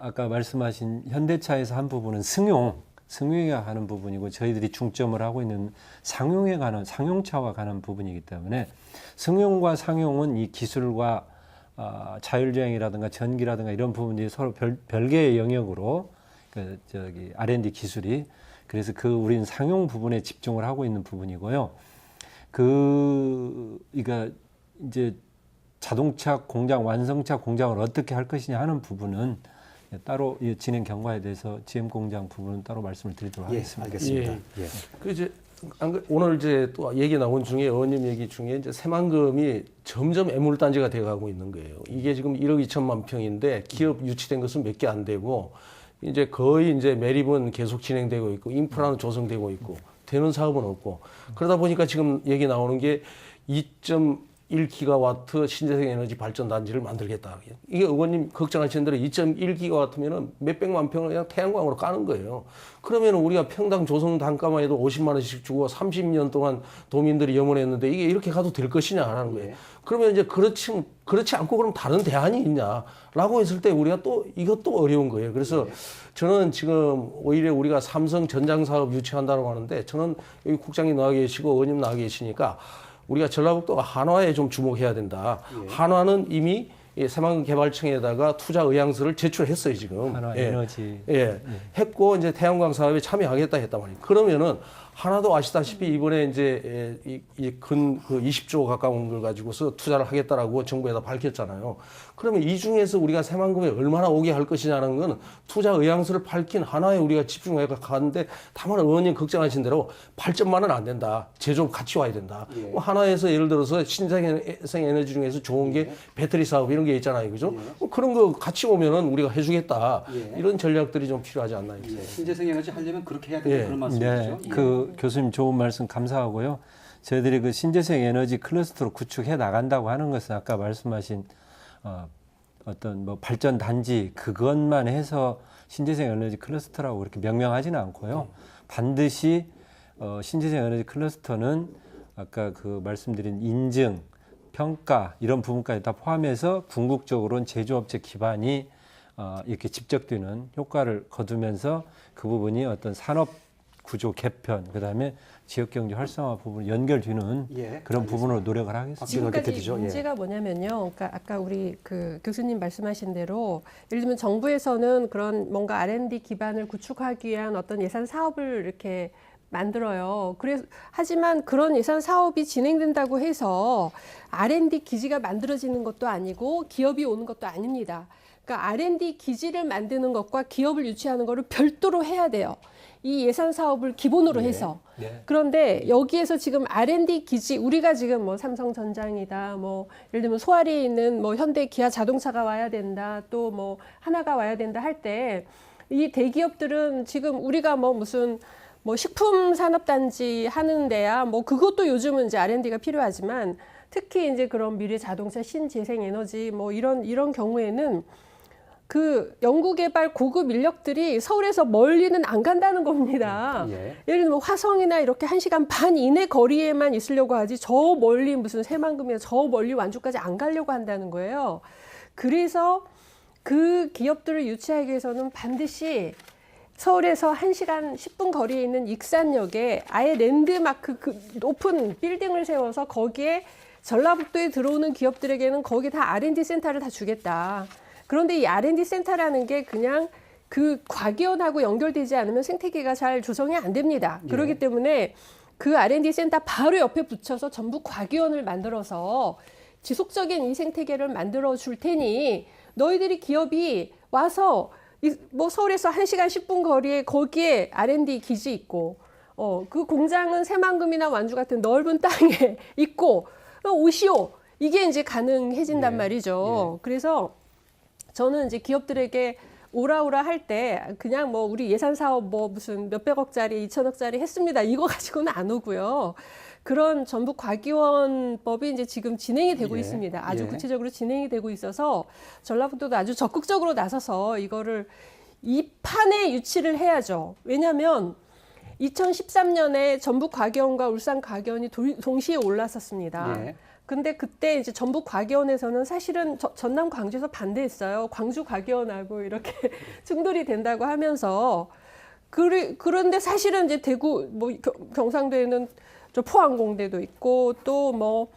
아까 말씀하신 현대차에서 한 부분은 승용에 가는 부분이고, 저희들이 중점을 하고 있는 상용차와 가는 부분이기 때문에, 승용과 상용은 이 기술과 자율주행이라든가 전기라든가 이런 부분들이 서로 별개의 영역으로 R&D 기술이, 그래서 우리는 상용 부분에 집중을 하고 있는 부분이고요. 그러니까 이제 자동차 공장, 완성차 공장을 어떻게 할 것이냐 하는 부분은 따로 진행 경과에 대해서 GM 공장 부분은 따로 말씀을 드리도록 하겠습니다. 알겠습니다. 예. 그 이제 오늘 이제 또 얘기 나온 중에, 의원님 얘기 중에 이제 새만금이 점점 애물단지가 돼가고 있는 거예요. 이게 지금 1억 2천만 평인데 기업 유치된 것은 몇 개 안 되고, 이제 거의 이제 매립은 계속 진행되고 있고, 인프라는 조성되고 있고, 되는 사업은 없고, 그러다 보니까 지금 얘기 나오는 게 2.1기가와트 신재생 에너지 발전 단지를 만들겠다. 이게 의원님 걱정하시는 대로 2.1기가와트면은 몇백만 평을 그냥 태양광으로 까는 거예요. 그러면 우리가 평당 조성 단가만 해도 50만 원씩 주고 30년 동안 도민들이 염원했는데, 이게 이렇게 가도 될 것이냐라는 거예요. 그러면 이제 그렇지 않고 그럼 다른 대안이 있냐라고 했을 때 우리가 또 이것도 어려운 거예요. 그래서 저는 지금 오히려 우리가 삼성 전장 사업 유치한다고 하는데, 저는 여기 국장님 나와 계시고 의원님 나와 계시니까 우리가 전라북도가 한화에 좀 주목해야 된다. 한화는 이미 이 새만금 개발청에다가 투자 의향서를 제출했어요 지금. 한화에너지. 했고 이제 태양광 사업에 참여하겠다 했단 말이에요. 그러면은 하나도 아시다시피 이번에 이제 근 20조 가까운 걸 가지고서 투자를 하겠다라고 정부에다 밝혔잖아요. 그러면 이 중에서 우리가 새만금에 얼마나 오게 할 것이냐는 건 투자 의향서를 밝힌 하나에 우리가 집중해 가는데 다만 의원님 걱정하신 대로 8점만은 안 된다. 제조업 같이 와야 된다. 뭐 하나에서 예를 들어서 신재생 에너지 중에서 좋은 게 배터리 사업 이런 게 있잖아요. 그죠? 뭐 그런 거 같이 오면은 우리가 해주겠다. 이런 전략들이 좀 필요하지 않나. 신재생 에너지 하려면 그렇게 해야 된다 그런 말씀이죠. 네, 그 교수님 좋은 말씀 감사하고요. 저희들이 그 신재생 에너지 클러스터로 구축해 나간다고 하는 것은 아까 말씀하신 어떤 뭐 발전 단지 그것만 해서 신재생 에너지 클러스터라고 그렇게 명명하지는 않고요. 반드시 신재생 에너지 클러스터는 아까 그 말씀드린 인증, 평가 이런 부분까지 다 포함해서 궁극적으로는 제조업체 기반이 이렇게 집적되는 효과를 거두면서 그 부분이 어떤 산업 구조 개편, 그다음에 지역 경제 활성화 부분 연결되는 그런 부분으로 노력을 하겠습니다. 지금까지 문제가 뭐냐면요. 그러니까 아까 우리 그 교수님 말씀하신 대로 예를 들면 정부에서는 그런 뭔가 R&D 기반을 구축하기 위한 어떤 예산 사업을 이렇게 만들어요. 그래서 하지만 그런 예산 사업이 진행된다고 해서 R&D 기지가 만들어지는 것도 아니고 기업이 오는 것도 아닙니다. 그러니까 R&D 기지를 만드는 것과 기업을 유치하는 거를 별도로 해야 돼요. 이 예산 사업을 기본으로 해서. 그런데 여기에서 지금 R&D 기지, 우리가 지금 뭐 삼성전장이다, 뭐 예를 들면 소아리에 있는 뭐 현대 기아 자동차가 와야 된다, 또 뭐 하나가 와야 된다 할 때 이 대기업들은 지금 우리가 뭐 무슨 뭐 식품 산업단지 하는 데야 뭐 그것도 요즘은 이제 R&D가 필요하지만 특히 이제 그런 미래 자동차 신재생 에너지 뭐 이런 경우에는 그 연구개발 고급 인력들이 서울에서 멀리는 안 간다는 겁니다. 예를 들면 화성이나 이렇게 1시간 반 이내 거리에만 있으려고 하지 저 멀리 무슨 새만금이나 저 멀리 완주까지 안 가려고 한다는 거예요. 그래서 그 기업들을 유치하기 위해서는 반드시 서울에서 1시간 10분 거리에 있는 익산역에 아예 랜드마크 그 높은 빌딩을 세워서 거기에 전라북도에 들어오는 기업들에게는 거기 다 R&D 센터를 다 주겠다. 그런데 이 R&D 센터라는 게 그냥 그 과기원하고 연결되지 않으면 생태계가 잘 조성이 안 됩니다. 그렇기 때문에 그 R&D 센터 바로 옆에 붙여서 전북 과기원을 만들어서 지속적인 이 생태계를 만들어 줄 테니 너희들이 기업이 와서 뭐 서울에서 1시간 10분 거리에 거기에 R&D 기지 있고 그 공장은 새만금이나 완주 같은 넓은 땅에 있고 오시오. 이게 이제 가능해진단 말이죠. 그래서 저는 이제 기업들에게 오라오라 할 때 그냥 뭐 우리 예산 사업 뭐 무슨 몇백억짜리 2천억짜리 했습니다. 이거 가지고는 안 오고요. 그런 전북 과기원법이 이제 지금 진행이 되고 있습니다. 아주 구체적으로 진행이 되고 있어서 전라북도도 아주 적극적으로 나서서 이거를 이 판에 유치를 해야죠. 왜냐하면 2013년에 전북 과기원과 울산 과기원이 동시에 올랐었습니다. 근데 그때 이제 전북 과기원에서는 사실은 전남 광주에서 반대했어요. 광주 과기원하고 이렇게 충돌이 된다고 하면서 그런데 사실은 이제 대구 뭐 경상도에는 저 포항공대도 있고 또 뭐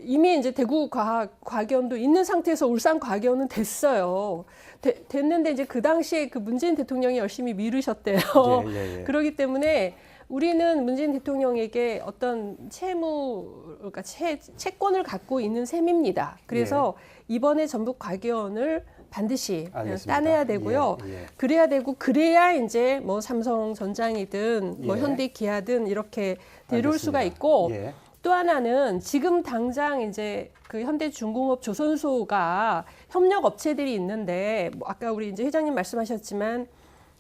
이미 이제 대구 과기원도 있는 상태에서 울산 과기원은 됐어요. 됐는데 이제 그 당시에 그 문재인 대통령이 열심히 미루셨대요. 그렇기 때문에 우리는 문재인 대통령에게 어떤 그러니까 채권을 갖고 있는 셈입니다. 그래서 이번에 전북 과기원을 반드시 따내야 되고요. 그래야 되고 그래야 이제 뭐 삼성전장이든 뭐 현대기아든 이렇게 데려올 수가 있고 또 하나는 지금 당장 이제 그 현대중공업 조선소가 협력 업체들이 있는데 뭐 아까 우리 이제 회장님 말씀하셨지만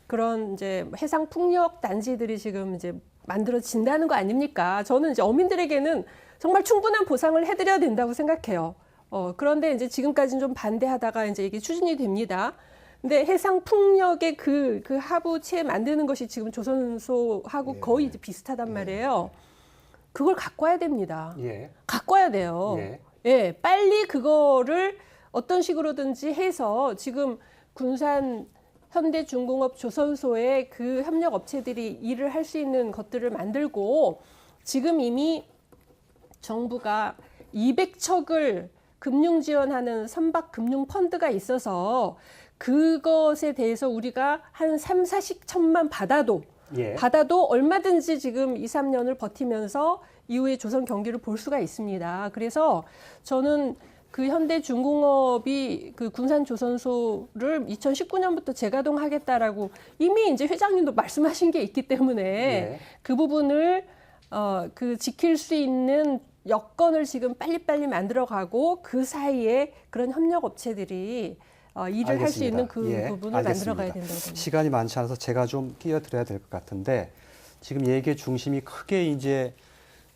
그런 이제 해상 풍력 단지들이 지금 이제 만들어진다는 거 아닙니까? 저는 이제 어민들에게는 정말 충분한 보상을 해드려야 된다고 생각해요. 그런데 이제 지금까지는 좀 반대하다가 이제 이게 추진이 됩니다. 근데 해상 풍력의 그 하부체 만드는 것이 지금 조선소하고 거의 이제 비슷하단 말이에요. 그걸 갖고 와야 됩니다. 갖고 와야 돼요. 빨리 그거를 어떤 식으로든지 해서 지금 군산 현대중공업 조선소에 그 협력 업체들이 일을 할 수 있는 것들을 만들고 지금 이미 정부가 200척을 금융 지원하는 선박 금융 펀드가 있어서 그것에 대해서 우리가 한 3, 40천만 받아도 얼마든지 지금 2, 3년을 버티면서 이후에 조선 경기를 볼 수가 있습니다. 그래서 저는 그 현대중공업이 그 군산조선소를 2019년부터 재가동하겠다라고 이미 이제 회장님도 말씀하신 게 있기 때문에 그 부분을 그 지킬 수 있는 여건을 지금 빨리빨리 만들어가고 그 사이에 그런 협력업체들이 일을 할 수 있는 그 부분을 만들어가야 된다고 봅니다. 시간이 많지 않아서 제가 좀 끼어들어야 될 것 같은데 지금 얘기의 중심이 크게 이제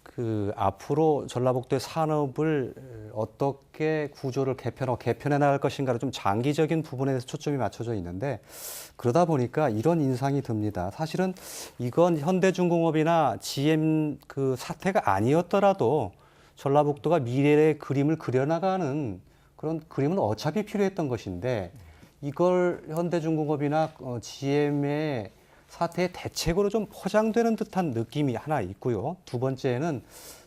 그 앞으로 전라북도의 산업을 어떻게 구조를 개편해 나갈 것인가를 좀 장기적인 부분에 대해서 초점이 맞춰져 있는데 그러다 보니까 이런 인상이 듭니다. 사실은 이건 현대중공업이나 GM 그 사태가 아니었더라도 전라북도가 미래의 그림을 그려나가는 그런 그림은 어차피 필요했던 것인데 이걸 현대중공업이나 GM의 사태의 대책으로 좀 포장되는 듯한 느낌이 하나 있고요. 두 번째는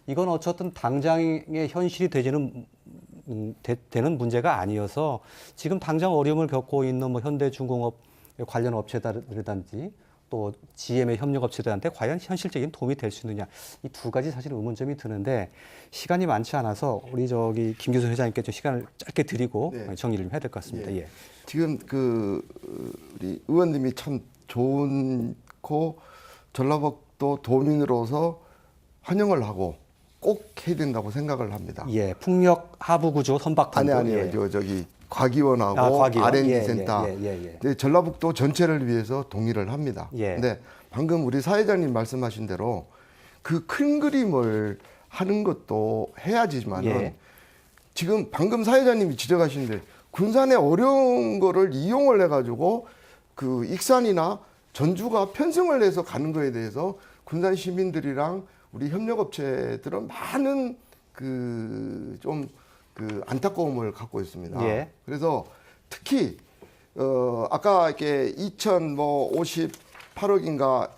이건 어쨌든 당장의 현실이 되는 문제가 아니어서 지금 당장 어려움을 겪고 있는 뭐 현대중공업 관련 업체들이라든지 또 GM의 협력업체들한테 과연 현실적인 도움이 될 수 있느냐 이 두 가지 사실 의문점이 드는데 시간이 많지 않아서 우리 저기 김규선 회장님께 좀 시간을 짧게 드리고 정리를 좀 해야 될 것 같습니다. 예. 지금 그 우리 의원님이 참 좋고 전라북도 도민으로서 환영을 하고 꼭 해야 된다고 생각을 합니다. 예, 풍력 하부 구조 선박판도 아니요. 저기 과기원하고 과기원. R&D 센터. 네, 전라북도 전체를 위해서 동의를 합니다. 근데 방금 우리 사회자님 말씀하신 대로 그 큰 그림을 하는 것도 해야지만은 지금 방금 사회자님이 지적하시는데 군산의 어려운 거를 이용을 해가지고 그 익산이나 전주가 편승을 해서 가는 거에 대해서 군산 시민들이랑 우리 협력업체들은 많은 그 안타까움을 갖고 있습니다. 그래서 특히 아까 이렇게 2,058억인가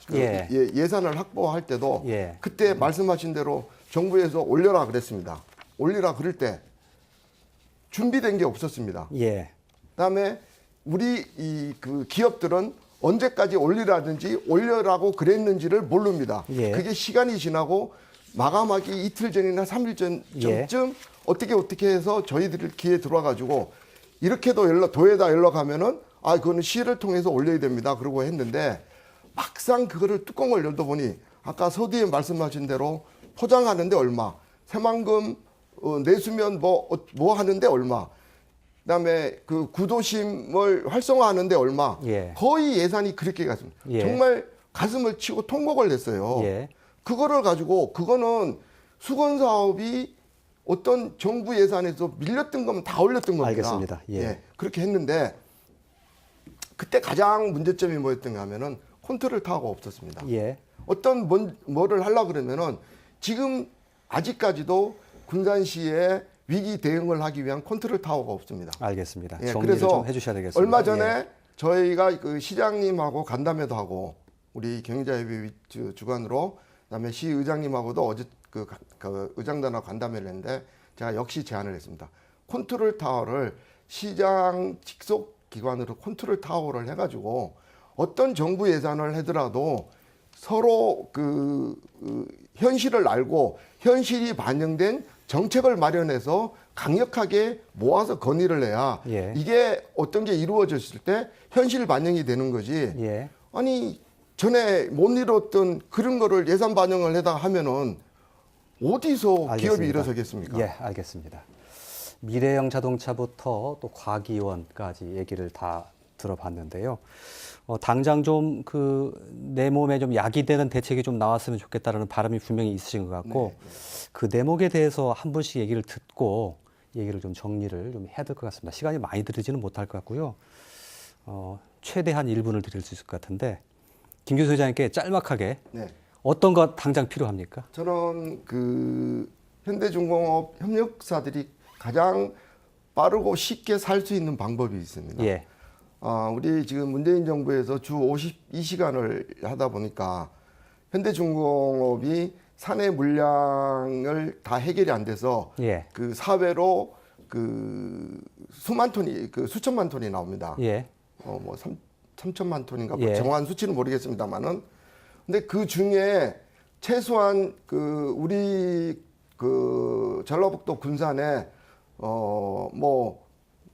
예산을 확보할 때도 그때 말씀하신 대로 정부에서 올려라 그랬습니다. 올리라 그럴 때 준비된 게 없었습니다. 그다음에 우리 그 기업들은 언제까지 올리라든지 올려라고 그랬는지를 모릅니다. 그게 시간이 지나고 마감하기 이틀 전이나 3일 전쯤 어떻게 해서 저희들 기에 들어와가지고 이렇게도 도에다 연락하면은 그거는 시를 통해서 올려야 됩니다. 그러고 했는데 막상 그거를 뚜껑을 열다 보니 아까 서두에 말씀하신 대로 포장하는데 얼마, 새만금 내수면 뭐 하는데 얼마, 그다음에 그 구도심을 활성화하는데 얼마, 거의 예산이 그렇게 갔습니다. 정말 가슴을 치고 통곡을 했어요. 그거를 가지고 그거는 수건 사업이 어떤 정부 예산에서 밀렸던 거면 다 올렸던 겁니다. 알겠습니다. 그렇게 했는데 그때 가장 문제점이 뭐였던가 하면은 컨트롤 타워가 없었습니다. 어떤 뭐를 하려고 그러면은 지금 아직까지도 군산시에 위기 대응을 하기 위한 컨트롤 타워가 없습니다. 알겠습니다. 정리를 그래서 좀 해주셔야 되겠습니다. 얼마 전에 저희가 그 시장님하고 간담회도 하고 우리 경제협의 주관으로 그다음에 시의장님하고도 어제 그 의장단하고 간담회를 했는데 제가 역시 제안을 했습니다. 컨트롤 타워를 시장 직속 기관으로 컨트롤 타워를 해가지고 어떤 정부 예산을 하더라도 서로 그 현실을 알고 현실이 반영된 정책을 마련해서 강력하게 모아서 건의를 해야 이게 어떤 게 이루어졌을 때 현실 반영이 되는 거지. 아니 전에 못 이뤘던 그런 거를 예산 반영을 해다 하면은 어디서 알겠습니다. 기업이 일어서겠습니까? 알겠습니다. 미래형 자동차부터 또 과기원까지 얘기를 다 들어봤는데요. 당장 좀 내 몸에 좀 약이 되는 대책이 좀 나왔으면 좋겠다라는 바람이 분명히 있으신 것 같고 그 대목에 대해서 한 분씩 얘기를 듣고 얘기를 좀 정리를 좀 해야 될 것 같습니다. 시간이 많이 들이지는 못할 것 같고요. 최대한 1분을 드릴 수 있을 것 같은데 김규수 회장님께 짤막하게 어떤 거 당장 필요합니까? 저는 그 현대중공업 협력사들이 가장 빠르고 쉽게 살 수 있는 방법이 있습니다. 우리 지금 문재인 정부에서 주 52시간을 하다 보니까 현대중공업이 사내 물량을 다 해결이 안 돼서 그 사회로 그 수만 톤이 그 수천만 톤이 나옵니다. 예. 뭐 3천만 톤인가 예. 정확한 수치는 모르겠습니다만은 근데 그 중에 최소한 그 우리 그 전라북도 군산에 뭐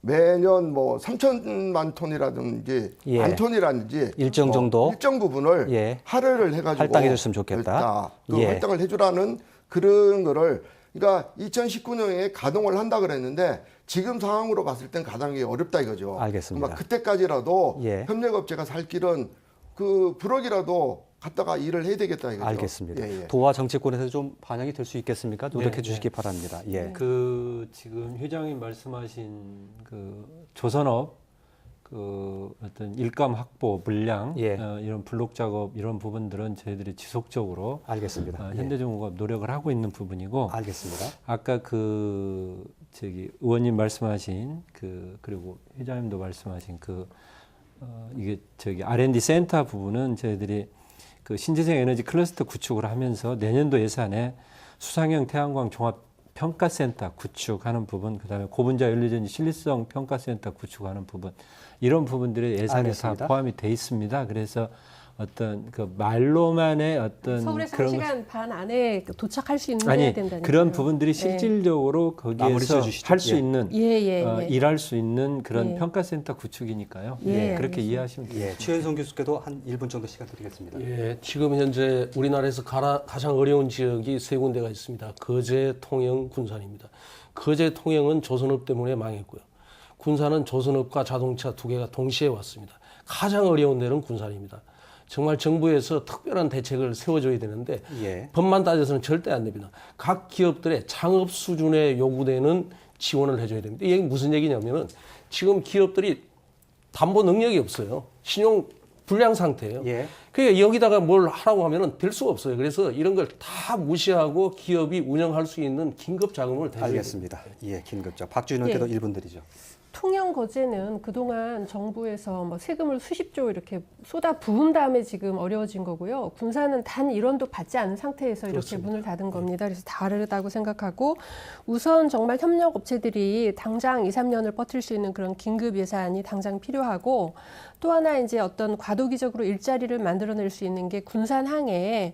매년 뭐 3천만 톤이라든지 예. 만 톤이라든지 일정 정도? 일정 부분을 예. 할애를 해가지고 할당해 줬으면 좋겠다. 그 예. 할당을 해주라는 그런 거를 그러니까 2019년에 가동을 한다 그랬는데 지금 상황으로 봤을 땐 가동이 어렵다 이거죠. 알겠습니다. 아마 그때까지라도 예. 협력업체가 살 길은 그 불억이라도 갖다가 일을 해야 되겠다 이거죠. 알겠습니다. 예, 예. 도와 정치권에서 좀 반영이 될 수 있겠습니까? 노력해 네, 주시기 바랍니다. 예. 그 지금 회장님 말씀하신 그 조선업 그 어떤 일감 확보 물량 예. 이런 블록 작업 이런 부분들은 저희들이 지속적으로 알겠습니다. 예. 현대중공업 노력을 하고 있는 부분이고 알겠습니다. 아까 그 저기 의원님 말씀하신 그 그리고 회장님도 말씀하신 그 이게 저기 R&D 센터 부분은 저희들이 그 신재생 에너지 클러스터 구축을 하면서 내년도 예산에 수상형 태양광 종합 평가센터 구축하는 부분, 그다음에 고분자 연료전지 신뢰성 평가센터 구축하는 부분, 이런 부분들이 예산에 알겠습니다. 다 포함이 돼 있습니다. 그래서 어떤 그 말로만의 어떤 서울에서 그런 1시간 반 안에 도착할 수 있는 아니 해야 된다니까요. 그런 부분들이 네. 실질적으로 마무리 거기에서 지어주시죠. 할 수 예. 있는 예. 일할 수 있는 그런 예. 평가센터 구축이니까요. 예, 그렇게 알겠습니다. 이해하시면 됩니다. 예. 최현성 교수께도 한 1분 정도 시간 드리겠습니다. 예, 지금 현재 우리나라에서 가장 어려운 지역이 세 군데가 있습니다. 거제, 통영, 군산입니다. 거제, 통영은 조선업 때문에 망했고요. 군산은 조선업과 자동차 두 개가 동시에 왔습니다. 가장 어려운 데는 군산입니다. 정말 정부에서 특별한 대책을 세워줘야 되는데 예. 법만 따져서는 절대 안 됩니다. 각 기업들의 창업 수준에 요구되는 지원을 해줘야 됩니다. 이게 무슨 얘기냐면은 지금 기업들이 담보 능력이 없어요. 신용 불량 상태예요. 예. 그러니까 여기다가 뭘 하라고 하면은 될 수가 없어요. 그래서 이런 걸 다 무시하고 기업이 운영할 수 있는 긴급 자금을 대줘야 알겠습니다. 예, 긴급자 박주인 의원께도 예. 1분 드리죠. 통영 거제는 그동안 정부에서 뭐 세금을 수십조 이렇게 쏟아 부은 다음에 지금 어려워진 거고요. 군산은 단 1원도 받지 않은 상태에서 이렇게 그렇습니다. 문을 닫은 겁니다. 그래서 다르다고 생각하고 우선 정말 협력 업체들이 당장 2, 3년을 버틸 수 있는 그런 긴급 예산이 당장 필요하고 또 하나 이제 어떤 과도기적으로 일자리를 만들어낼 수 있는 게 군산항에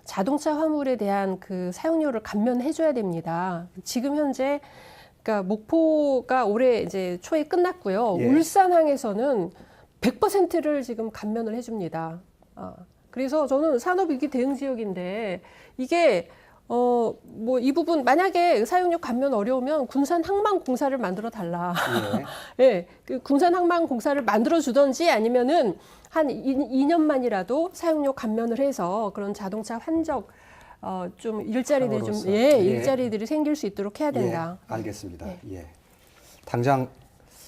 자동차 화물에 대한 그 사용료를 감면해 줘야 됩니다. 지금 현재 그러니까 목포가 올해 이제 초에 끝났고요. 예. 울산항에서는 100%를 지금 감면을 해줍니다. 그래서 저는 산업위기 대응 지역인데 이게 뭐 이 부분 만약에 사용료 감면 어려우면 군산 항만공사를 만들어 달라. 예, 그 군산 항만공사를 만들어 주던지 아니면은 한 2년만이라도 사용료 감면을 해서 그런 자동차 환적 좀 일자리들이 상으로서. 좀 예. 일자리들이 생길 수 있도록 해야 된다. 예, 알겠습니다. 예. 당장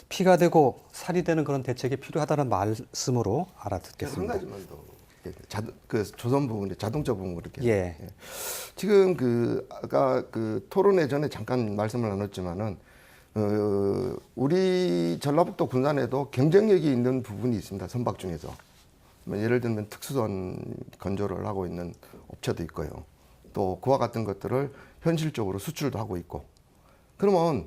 피가 되고 살이 되는 그런 대책이 필요하다는 말씀으로 한 알아듣겠습니다. 가지만 더. 그 조선 부분에 자동차 부분 그렇게. 예. 지금 그 아까 그 토론회 전에 잠깐 말씀을 나눴지만은 우리 전라북도 군산에도 경쟁력이 있는 부분이 있습니다. 선박 중에서. 예를 들면 특수선 건조를 하고 있는 업체도 있고요. 또 그와 같은 것들을 현실적으로 수출도 하고 있고. 그러면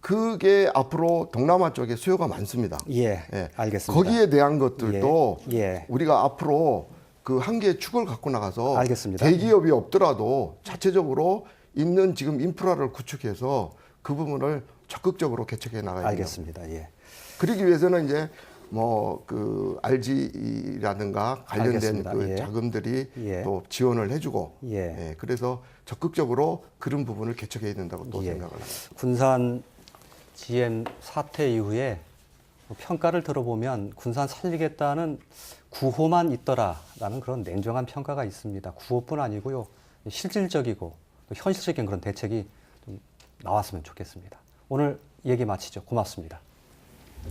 그게 앞으로 동남아 쪽에 수요가 많습니다. 예, 예. 알겠습니다. 거기에 대한 것들도 예, 예. 우리가 앞으로 그 한 개의 축을 갖고 나가서 알겠습니다. 대기업이 없더라도 자체적으로 있는 지금 인프라를 구축해서 그 부분을 적극적으로 개척해 나가야 됩니다. 알겠습니다. 예. 그러기 위해서는 이제 뭐 그 RG라든가 관련된 알겠습니다. 그 예. 자금들이 예. 또 지원을 해주고 예. 그래서 적극적으로 그런 부분을 개척해야 된다고 또 예. 생각을 합니다. 군산 GM 사태 이후에 평가를 들어보면 군산 살리겠다는 구호만 있더라라는 그런 냉정한 평가가 있습니다. 구호뿐 아니고요. 실질적이고 또 현실적인 그런 대책이 좀 나왔으면 좋겠습니다. 오늘 얘기 마치죠. 고맙습니다.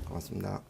고맙습니다.